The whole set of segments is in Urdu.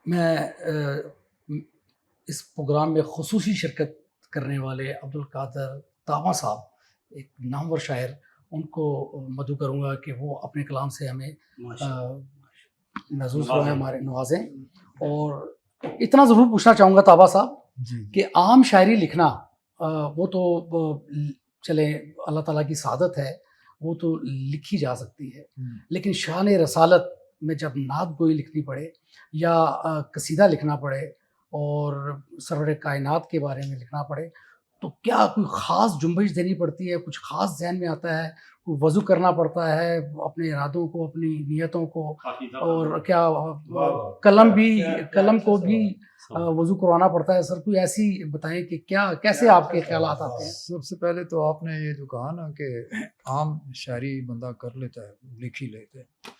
میں اس پروگرام میں خصوصی شرکت کرنے والے عبدالقادر طامہ صاحب، ایک نامور شاعر، ان کو مدعو کروں گا کہ وہ اپنے کلام سے ہمیں محظوظ فرمائیں، ہمارے نوازیں. اور اتنا ضرور پوچھنا چاہوں گا طابہ صاحب کہ عام شاعری لکھنا وہ تو چلے اللہ تعالیٰ کی سعادت ہے، وہ تو لکھی جا سکتی ہے، لیکن شان رسالت میں جب نعت گوئی لکھنی پڑے یا قصیدہ لکھنا پڑے اور سرور کائنات کے بارے میں لکھنا پڑے، تو کیا کوئی خاص جنبش دینی پڑتی ہے؟ کچھ خاص ذہن میں آتا ہے؟ کوئی وضو کرنا پڑتا ہے اپنے ارادوں کو، اپنی نیتوں کو، اور کیا قلم کو بھی وضو کروانا پڑتا ہے؟ سر کوئی ایسی بتائیں کہ کیا کیسے آپ کے خیالات آتے ہیں؟ سب سے پہلے تو آپ نے یہ جو کہا نا کہ عام شاعری بندہ کر لیتا ہے، لکھ ہی لیتے ہیں،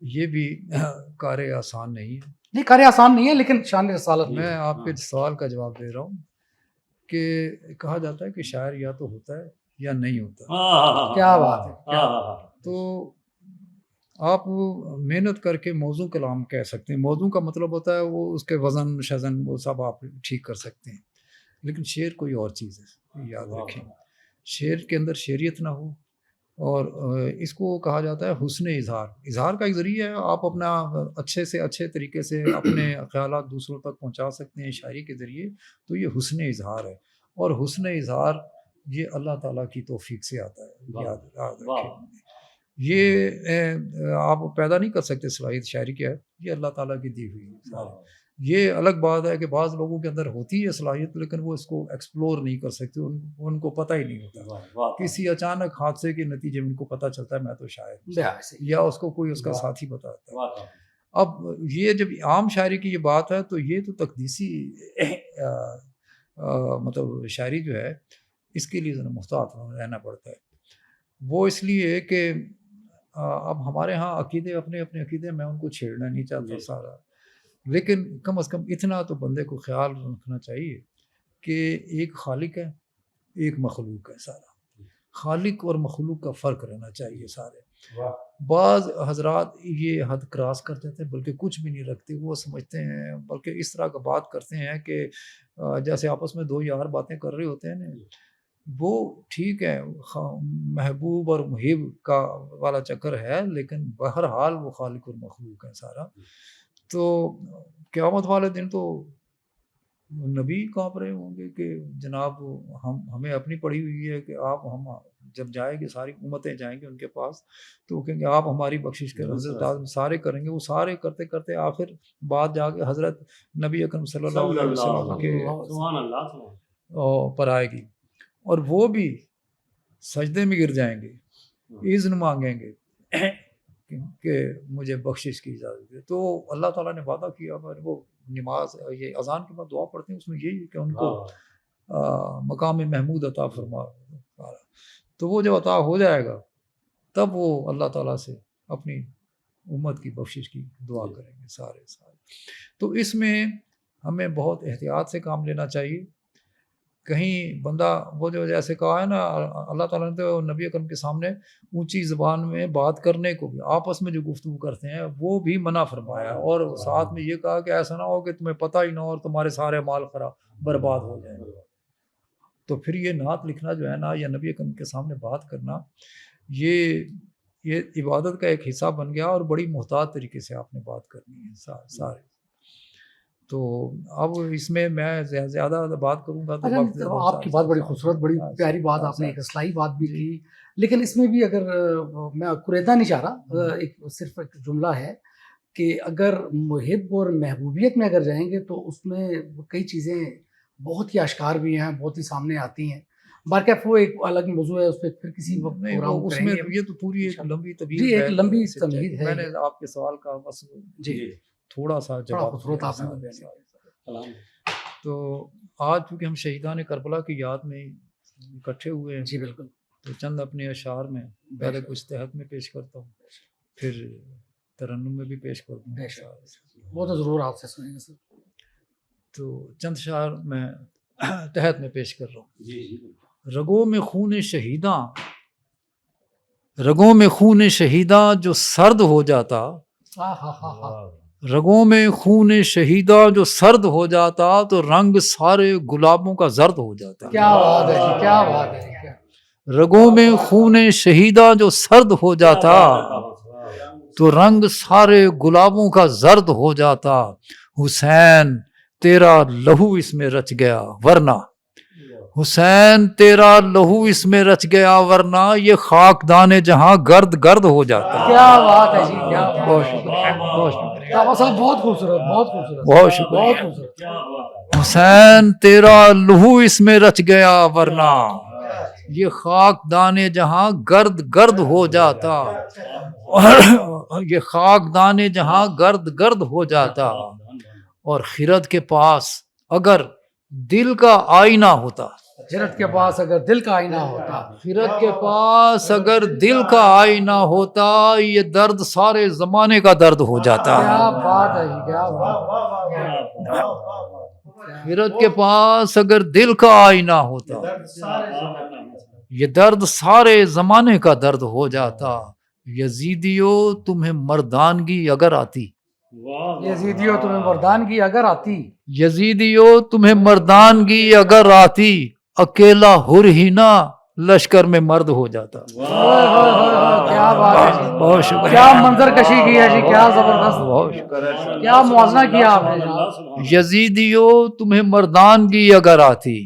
یہ بھی کار آسان نہیں ہے. نہیں، کار آسان نہیں ہے، لیکن شان رسالت. میں آپ کے سوال کا جواب دے رہا ہوں کہ کہا جاتا ہے کہ شاعر یا تو ہوتا ہے یا نہیں ہوتا. کیا بات ہے! تو آپ محنت کر کے موضوع کلام کہہ سکتے ہیں. موضوع کا مطلب ہوتا ہے وہ اس کے وزن شزن وہ سب آپ ٹھیک کر سکتے ہیں، لیکن شعر کوئی اور چیز ہے، یاد رکھیں. شعر کے اندر شعریت نہ ہو، اور اس کو کہا جاتا ہے حسن اظہار کا ایک ذریعہ ہے. آپ اپنا اچھے سے اچھے طریقے سے اپنے خیالات دوسروں تک پہنچا سکتے ہیں شاعری کے ذریعے، تو یہ حسن اظہار ہے. اور حسن اظہار یہ اللہ تعالیٰ کی توفیق سے آتا ہے، یاد رکھیں. یہ آپ پیدا نہیں کر سکتے صلاحیت شاعری کی ہے، یہ اللہ تعالیٰ کی دی ہوئی ہے. یہ الگ بات ہے کہ بعض لوگوں کے اندر ہوتی ہے صلاحیت، لیکن وہ اس کو ایکسپلور نہیں کر سکتے، ان کو پتہ ہی نہیں ہوتا. کسی اچانک حادثے کے نتیجے میں ان کو پتہ چلتا ہے میں تو شاعر ہوں، یا اس کو کوئی اس کا ساتھی بتاتا ہے. اب یہ جب عام شاعری کی یہ بات ہے تو یہ تو تقدیسی مطلب شاعری جو ہے اس کے لیے ذرا محتاط رہنا پڑتا ہے. وہ اس لیے کہ اب ہمارے ہاں عقیدے اپنے عقیدے، میں ان کو چھیڑنا نہیں چاہتا سارا، لیکن کم از کم اتنا تو بندے کو خیال رکھنا چاہیے کہ ایک خالق ہے، ایک مخلوق ہے. سارا خالق اور مخلوق کا فرق رہنا چاہیے. سارے بعض حضرات یہ حد کراس کر دیتے ہیں، بلکہ کچھ بھی نہیں رکھتے. وہ سمجھتے ہیں، بلکہ اس طرح کا بات کرتے ہیں کہ جیسے آپس میں دو یار باتیں کر رہے ہوتے ہیں نا، وہ ٹھیک ہے محبوب اور محب کا والا چکر ہے، لیکن بہرحال وہ خالق اور مخلوق ہے سارا. تو قیامت والے دن تو نبی کانپ رہے ہوں گے کہ جناب ہمیں اپنی پڑی ہوئی ہے کہ ہم جب جائیں گے، ساری امتیں جائیں گے ان کے پاس، تو وہ کہیں گے آپ ہماری بخشش کریں. حضرت سارے کریں گے، وہ سارے کرتے کرتے آخر بات جا کے حضرت نبی اکرم صلی اللہ علیہ وسلم کے پر آئے گی، اور وہ بھی سجدے میں گر جائیں گے، اذن مانگیں گے کہ مجھے بخشش کی اجازت دے. تو اللہ تعالیٰ نے وعدہ کیا، وہ نماز یہ اذان کے بعد دعا پڑھتے ہیں، اس میں یہی کہ ان کو مقام محمود عطا فرما. تو وہ جب عطا ہو جائے گا تب وہ اللہ تعالیٰ سے اپنی امت کی بخشش کی دعا کریں گے سارے. تو اس میں ہمیں بہت احتیاط سے کام لینا چاہیے. کہیں بندہ وہ جو جیسے کہا ہے نا، اللہ تعالیٰ نے تو نبی اکرم کے سامنے اونچی زبان میں بات کرنے کو بھی، آپس میں جو گفتگو کرتے ہیں وہ بھی منع فرمایا، اور ساتھ میں یہ کہا کہ ایسا نہ ہو کہ تمہیں پتہ ہی نہ ہو اور تمہارے سارے مال خراب برباد ہو جائیں. تو پھر یہ نعت لکھنا جو ہے نا، یا نبی اکرم کے سامنے بات کرنا، یہ عبادت کا ایک حصہ بن گیا، اور بڑی محتاط طریقے سے آپ نے بات کرنی ہے سارے. تو اب اس میں زیادہ بات کروں گا تو آپ کی بات بڑی خوبصورت، بڑی پیاری بات، آپ نے ایک اصلاحی بات بھی کی، لیکن اس میں بھی اگر میں قریدہ نہیں چاہ رہا، صرف ایک جملہ ہے کہ اگر محب اور محبوبیت میں اگر جائیں گے تو اس میں کئی چیزیں بہت ہی آشکار بھی ہیں، بہت ہی سامنے آتی ہیں. بارکیف وہ ایک الگ موضوع ہے، اس پہ پھر کسی وقت پروگرام اس میں یہ تو پوری ایک لمبی طویل ایک لمبی تمہید ہے. میں نے آپ کے سوال کا بس تھوڑا سا جواب خوبصورت آپ نے. تو آج چونکہ ہم شہیدان کربلا کی یاد میں اکٹھے ہوئے ہیں، جی بالکل، تو چند اپنے اشعار میں پہلے کچھ تحت میں پیش کرتا ہوں، پھر ترنم میں بھی پیش کرتا ہوں. وہ تو ضرور آپ سے سنیں گے سر. تو چند اشعار میں تحت میں پیش کر رہا ہوں. رگوں میں خون شہیداں، رگوں میں خون شہیداں جو سرد ہو جاتا، رگوں میں خون شہیدہ جو سرد ہو جاتا تو رنگ سارے گلابوں کا زرد ہو جاتا. کیا بات ہے جی، کیا بات ہے جی. رگوں میں خون شہیدہ جو سرد ہو جاتا تو رنگ سارے گلابوں کا زرد ہو جاتا. حسین تیرا لہو اس میں رچ گیا ورنہ، حسین تیرا لہو اس میں رچ گیا ورنہ یہ خاکدان جہاں گرد گرد ہو جاتا. کیا بات ہے جی، کیا بات ہے. بہت شکریہ، بہت شکریہ، تابا صاحب بہت خوبصورت، بہت خوبصورت، بہت شکریہ. بہت خوبصورت. حسین تیرا لہو اس میں رچ گیا ورنہ یہ خاکدان جہاں گرد گرد ہو جاتا. یہ خاکدان جہاں گرد گرد ہو جاتا. اور خرد کے پاس اگر دل کا آئینہ ہوتا، خرد کے پاس اگر دل کا آئینہ ہوتا، خرد کے پاس اگر دل کا آئینہ ہوتا یہ درد سارے زمانے کا درد ہو جاتا. کیا بات ہے جی، کیا بات ہے. خرد کے پاس اگر دل کا آئینہ ہوتا یہ درد سارے زمانے کا درد ہو جاتا. یزیدیو تمہیں مردانگی اگر آتی، یزیدیو تمہیں مردانگی اگر آتی، یزیدیو تمہیں مردانگی اگر آتی اکیلا ہر ہی نہ لشکر میں مرد ہو جاتا. کیا بات ہے جی، بہت شکریہ، کیا منظر کشی کی ہے جی، کیا زبردست، بہت شکریہ. کیا موازنہ کیا آپ نے جناب. یزیدیو تمہیں مردانگی اگر آتی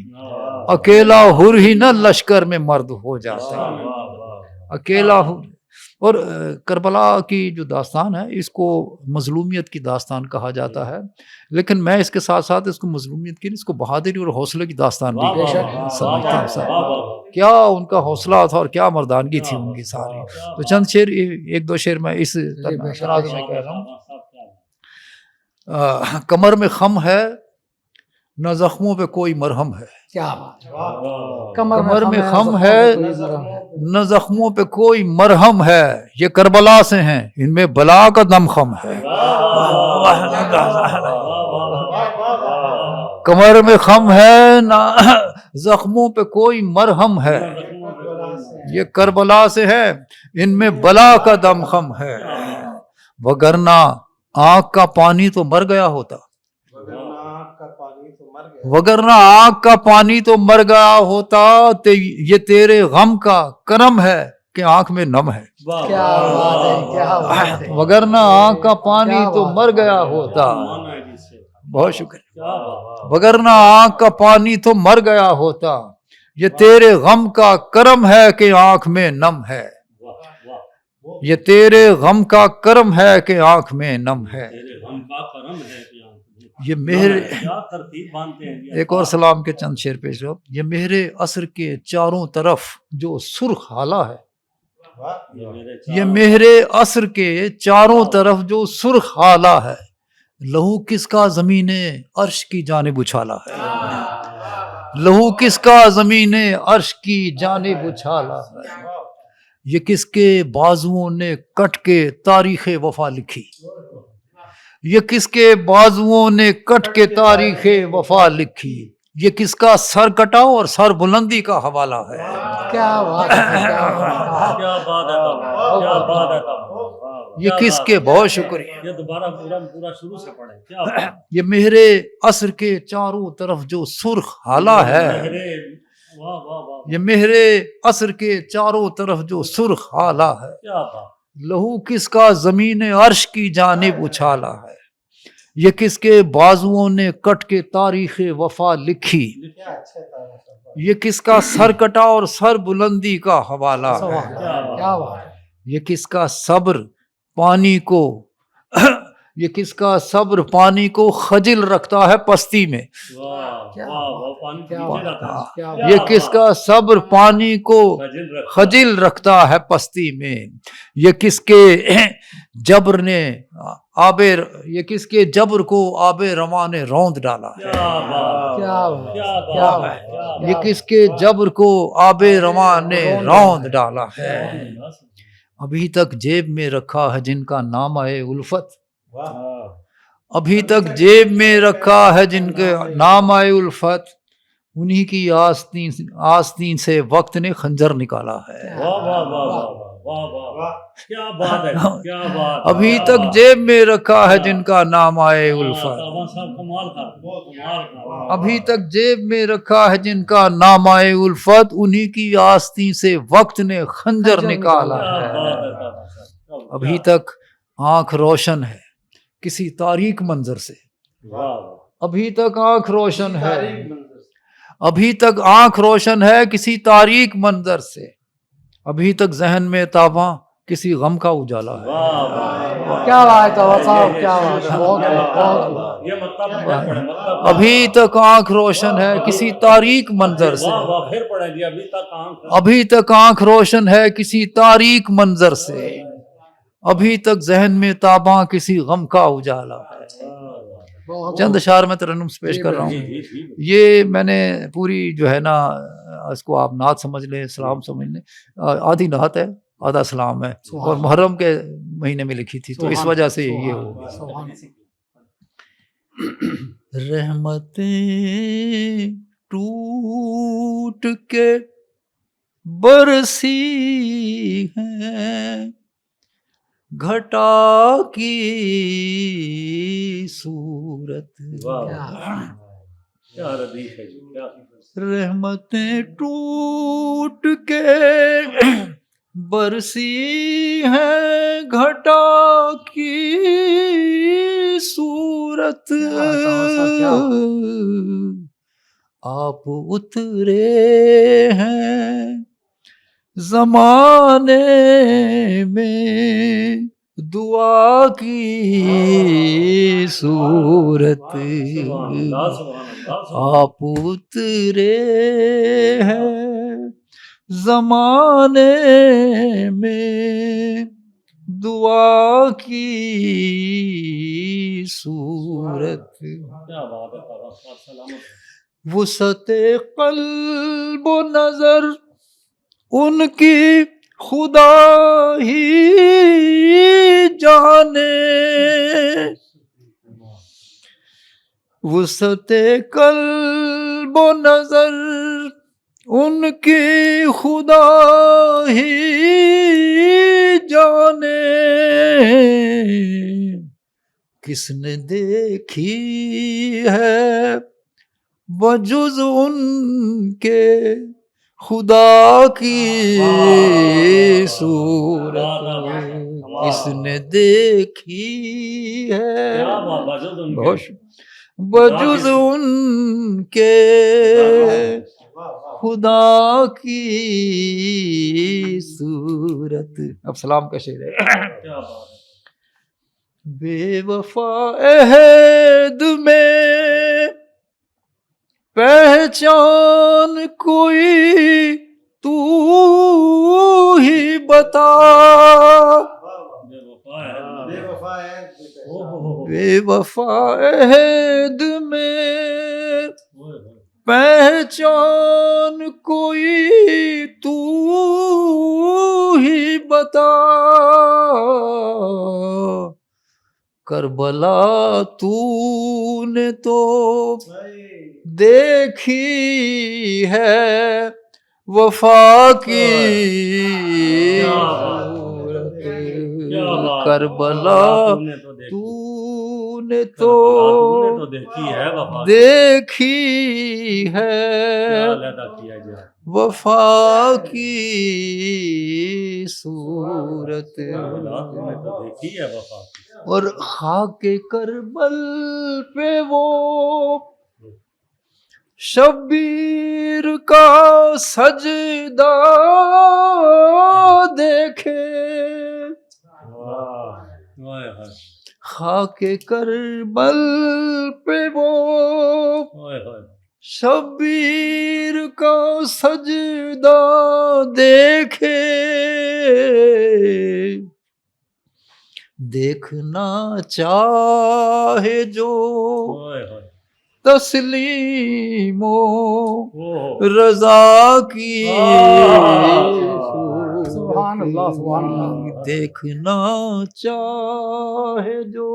اکیلا ہر ہی نہ لشکر میں مرد ہو جاتا. اکیلا ہر. اور کربلا کی جو داستان ہے اس کو مظلومیت کی داستان کہا جاتا ہے، لیکن میں اس کے ساتھ ساتھ اس کو مظلومیت کی، اس کو بہادری اور حوصلے کی داستان بھی سمجھتا ہوں. کیا ان کا حوصلہ تھا اور کیا مردانگی تھی ان کی ساری. تو چند شعر، ایک دو شعر میں اس تناظر میں کہہ رہا ہوں. کمر میں خم ہے نہ زخموں پہ کوئی مرہم ہے. کیا بات ہے. کمر میں خم ہے نہ زخموں پہ کوئی مرہم ہے یہ کربلا سے ہیں ان میں بلا کا دم خم ہے. کمر میں خم ہے نہ زخموں پہ کوئی مرہم ہے یہ کربلا سے ہے ان میں بلا کا دم خم ہے. وگرنہ آنکھ کا پانی تو مر گیا ہوتا، وگرنہ آنکھ کا پانی تو مر گیا ہوتا یہ تیرے غم کا کرم ہے کہ آنکھ میں نم ہے. کیا بات ہے، کیا بات ہے. وگرنہ آنکھ کا پانی تو مر گیا ہوتا. بہت شکریہ. وگرنہ آنکھ کا پانی تو مر گیا ہوتا یہ تیرے غم کا کرم ہے کہ آنکھ میں نم ہے. یہ تیرے غم کا کرم ہے کہ آنکھ میں نم ہے. یہ مہر، ایک اور سلام کے چند شعر پیش ہو. یہ مہر عصر کے چاروں طرف جو سرخ حالہ ہے، یہ مہر عصر کے چاروں طرف جو سرخ حالہ ہے لہو کس کا زمین عرش کی جانب اچھالا ہے. لہو کس کا زمین عرش کی جانب اچھالا ہے. یہ کس کے بازوؤں نے کٹ کے تاریخ وفا لکھی، یہ کس کے بازوؤں نے کٹ کے تاریخ وفا لکھی. یہ کس کا سر کٹاؤ اور سر بلندی کا حوالہ ہے. کیا بات ہے، کیا بات ہے. یہ کس کے، بہت شکریہ. یہ دوبارہ پورا شروع سے پڑھیں. یہ مہر عصر کے چاروں طرف جو سرخ حالہ ہے، یہ مہر عصر کے چاروں طرف جو سرخ حالہ ہے لہو کس کا زمین عرش کی جانب اچھالا ہے. یہ کس کے بازوؤں نے کٹ کے تاریخ وفا لکھی، یہ کس کا سر کٹا اور سر بلندی کا حوالہ ہے. کیا بات ہے. یہ کس کا صبر پانی کو یہ کس کا صبر پانی کو خجل رکھتا ہے پستی میں. یہ کس کا صبر پانی کو خجل رکھتا ہے پستی میں. یہ کس کے جبر نے یہ کس کے جبر کو آب رواں نے روند ڈالا ہے. یہ کس کے جبر کو آب رواں نے روند ڈالا ہے. ابھی تک جیب میں رکھا ہے جن کا نام ہے الفت، ابھی تک جیب میں رکھا ہے جن کے نام آئے الفت. انہی کی آستین سے وقت نے خنجر نکالا ہے. واہ واہ واہ واہ واہ واہ واہ، کیا بات ہے، کیا بات. ابھی تک جیب میں رکھا ہے جن کا نام آئے الفت. تابا صاحب کمال تھا، کمال تھا. ابھی تک جیب میں رکھا ہے جن کا نام آئے الفت، انہی کی آستین سے وقت نے خنجر نکالا کیا ہے. بات ہے تابا صاحب. ابھی تک آنکھ روشن ہے کسی تاریک منظر سے. واہ واہ. ابھی تک آنکھ روشن ہے، ابھی تک آنکھ روشن ہے کسی تاریک منظر سے. ابھی تک ذہن میں تاباں کسی غم کا اجالا ہے. واہ واہ. کیا بات ہے صاحب، کیا بات ہے، بہت بہت یہ مطلب پڑھے، مطلب ابھی تک آنکھ روشن ہے کسی تاریک منظر سے. واہ واہ، پھر پڑھیں جی. ابھی تک آنکھ، ابھی تک آنکھ روشن ہے کسی تاریک منظر سے. ابھی تک ذہن میں تاباں کسی غم کا اجالا ہے. بہت چند اشعار میں ترنم سے پیش کر رہا جی ہوں. جی جی. یہ میں نے پوری جو ہے نا اس کو آپ نعت سمجھ لیں، سلام سمجھ لیں. آدھی نعت ہے آدھا سلام ہے، اور محرم کے مہینے میں لکھی تھی تو اس وجہ سے یہ ہو گیا. رحمتیں ٹوٹ کے برسی ہیں گھٹا کی صورت. کیا ردیف ہے جی، کیا. رحمتیں ٹوٹ کے برسی ہیں گھٹا کی صورت. آپ اترے ہیں زمانے میں دعا کی صورت. آپ اترے ہیں زمانے میں دعا کی صورت. کیا بات ہے تابا صاحب، سلامت. وسعت قلب و نظر ان کی خدا ہی جانے. وسعت قلب و نظر ان کی خدا ہی جانے. کس نے دیکھی ہے بجز ان کے خدا کی صورت. کس نے دیکھی ہے بجز ان کے خدا کی صورت. اب سلام کا شعر ہے. بے وفا عہد میں پہچان کوئی تو ہی بتا. بے وفا عہد میں پہچان کوئی تو ہی بتا. کربلا تو نے تو دیکھی ہے وفا کی صورت. کربلا تو نے تو دیکھی ہے وفا کی صورت. اور خاک کربل پہ وہ شبیر کا سجدہ دیکھے. خاک کربل پہ وہ شبیر کا سجدہ دیکھے. دیکھنا چاہے جو تسلیم و رضا کی سبحان اللہ، سبحان اللہ. دیکھنا چاہے جو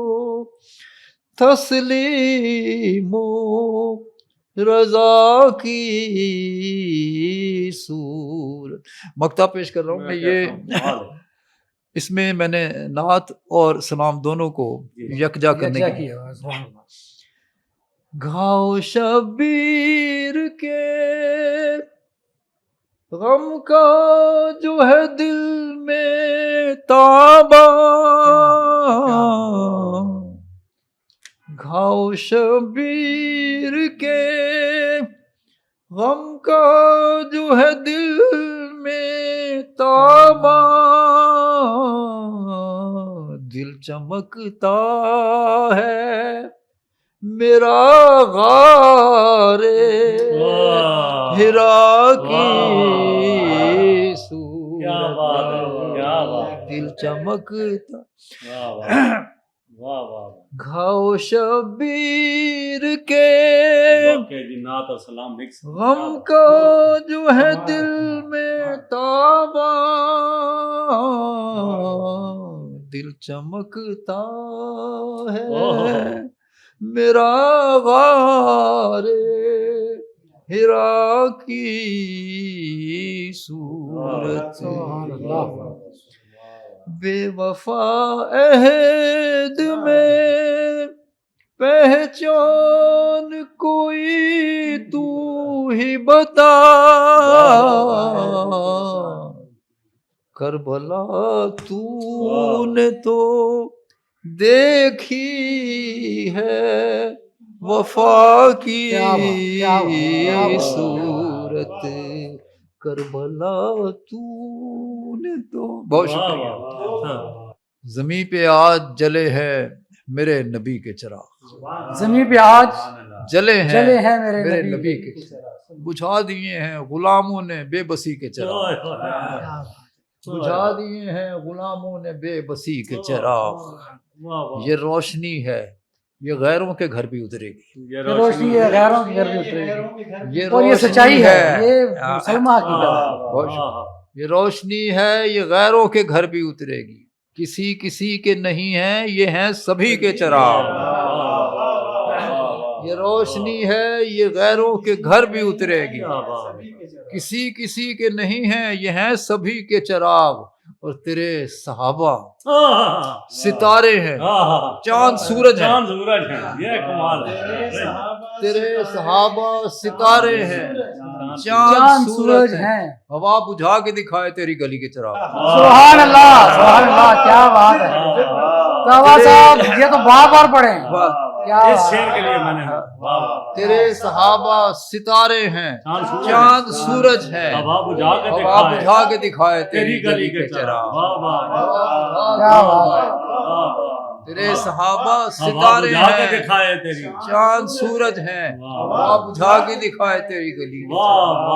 تسلیم و رضا کی صورت. مقطع پیش کر رہا ہوں میں یہ اس میں میں نے نعت اور سلام دونوں کو یکجا کرنے یکجا کی. کیا. سبحان اللہ. گھاؤ شبیر کے غم کا جو ہے دل میں تابا، گھاؤ شبیر کے غم کا جو ہے دل میں تابا، دل چمکتا ہے میرا غار ہرا کی صورت، دل چمکتا. گھاؤ شبیر کے غم کا جو ہے دل میں تابا، دل چمکتا ہے میرا غار ہرا کی صورت. بے وفا عہد میں پہچان کوئی تو ہی بتا، کربلا تو نے تو دیکھی ہے وفا کی صورت، کربلا تو نے تو. بہت شکریہ. زمین پہ آج جلے ہیں میرے نبی کے چراغ، زمین پہ آج جلے ہیں میرے نبی کے چراغ، بجھا دیے ہیں غلاموں نے بے بسی کے چراغ، بجھا دیے ہیں غلاموں نے بے بسی کے چراغ. یہ روشنی ہے یہ غیروں کے گھر بھی اترے گی، یہ روشنی ہے غیروں کے گھر بھی اترے گی، اور یہ روشنی سچائی ہے، یہ مسلمہ حقیقت ہے. یہ روشنی ہے یہ غیروں کے گھر بھی اترے گی، کسی کسی کے نہیں ہیں یہ ہیں سبھی کے چراغ. یہ روشنی ہے یہ غیروں کے گھر بھی اترے گی، کسی کسی کے نہیں ہیں یہ ہیں سبھی کے چراغ. اور تیرے صحابہ ستارے ہیں، چاند سورج ہیں، یہ کمال ہے. تیرے صحابہ ستارے ہیں، چاند سورج ہیں، ہوا بجھا کے دکھائے تیری گلی کے چراغ. سبحان اللہ سبحان اللہ، کیا بات ہے. طاہبہ صاحب یہ تو بار بار پڑھیں. اس شعر کے لیے میں نے تیرے صحابہ ستارے ہیں، چاند سورج ہیں، ہوا بجھا کے دکھائے تیری گلی کے چراغ. تیرے صحابہ ستارے ہیں، چاند سورج ہیں، ہوا بجھا کے دکھائے تیری گلی کے چراغ.